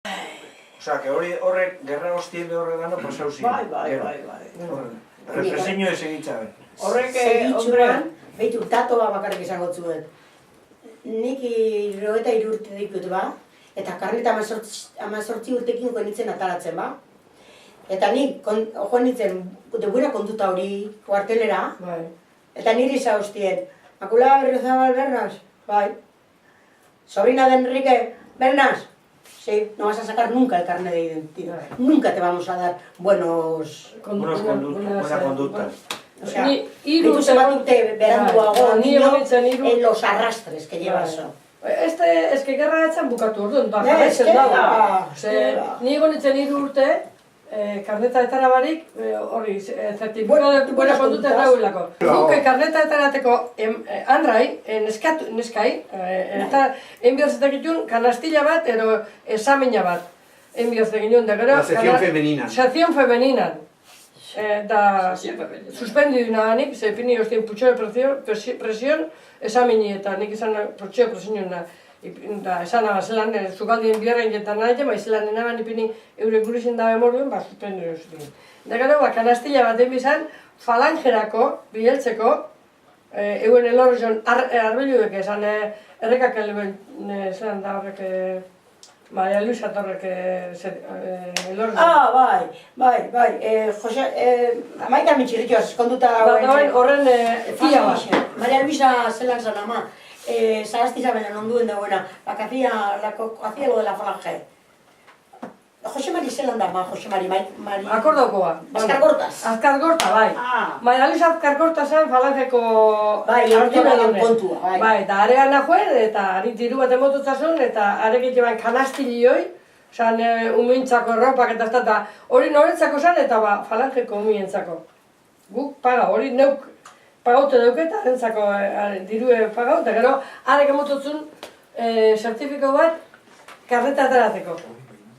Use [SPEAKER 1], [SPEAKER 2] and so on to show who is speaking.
[SPEAKER 1] Osea, que horrek gerra hostien behorre gano pasau ziren.
[SPEAKER 2] Bai.
[SPEAKER 1] Represiño ez egitza ben.
[SPEAKER 2] Horrek,
[SPEAKER 3] segitxuan, behitu, datoa bakarrik esango zuet. Nik 93 urte ditut ba, eta karneta 18 urtekin joan nintzen ataratzen ba. Eta nik joan nintzen, debuena kontuta hori kuartelera, eta niri zauztien, Makulada Berriozabal Bernas, bai. Sobrina de Enrique Bernas, sí, no vas a sacar nunca el carnet de identidad. Nunca te vamos a dar buenas
[SPEAKER 1] conductas.
[SPEAKER 3] O sea, ditu zebatute beranduago niño en los arrastres que lleva eso.
[SPEAKER 2] Eske gerra etzan bukatu orduan, jarraitzen dago. Ni egon nintzen 3 urte, karnetaetara barik, hori, zertifiko de buena conduta dagoelako. Guk karnetaetarateko andrai, neskai, eta enbiorzetak itun kanastilla bat, ero esamina bat. Enbiorzetak itun, da gero...
[SPEAKER 4] La sección femenina.
[SPEAKER 2] Sección femenina. Da suspendidu naganik, ze pini hostien putxo de presión, esamini eta nik izan putxo de presión da esan abazelan, zugaldien biarren jetan nahi, ba izelan enaban ipini euren gurixen dabe morduen, ba suspendidu zuten. Da gero, ba kanastilla baten bizan, falangerako, biheltzeko, euen elorrion arbeluek esan errekak esan da horrek... Maria Luisa Torrek elorri.
[SPEAKER 3] Bai. Jose, Amaika Mitxirritxoaz, konduta
[SPEAKER 2] dagoen. Horren fia bat.
[SPEAKER 3] Maria Luisa zelan zan ama, Sagasti Isabelen onduen dagoena, hacía lo de la falange. Jose Mari zelan da ama, Jose Mari.
[SPEAKER 2] Akordokoa.
[SPEAKER 3] Azkargortaz.
[SPEAKER 2] Azkargorta, bai. Maria Luisa Azkargorta zen falangeko...
[SPEAKER 3] Bai, artibaren kontua, bai.
[SPEAKER 2] Bai, eta arean nagoen, eta ari diru bat emotutzasun, eta arekin jeban kanastilioi, zan umintzako erropak eta hori norentzako zen, eta falangeko umientzako. Guk paga, hori neuk pagaute duke, eta arentzako dirue pagaute, gero arek emotutzun zertifiko bat karneta ateratzeko.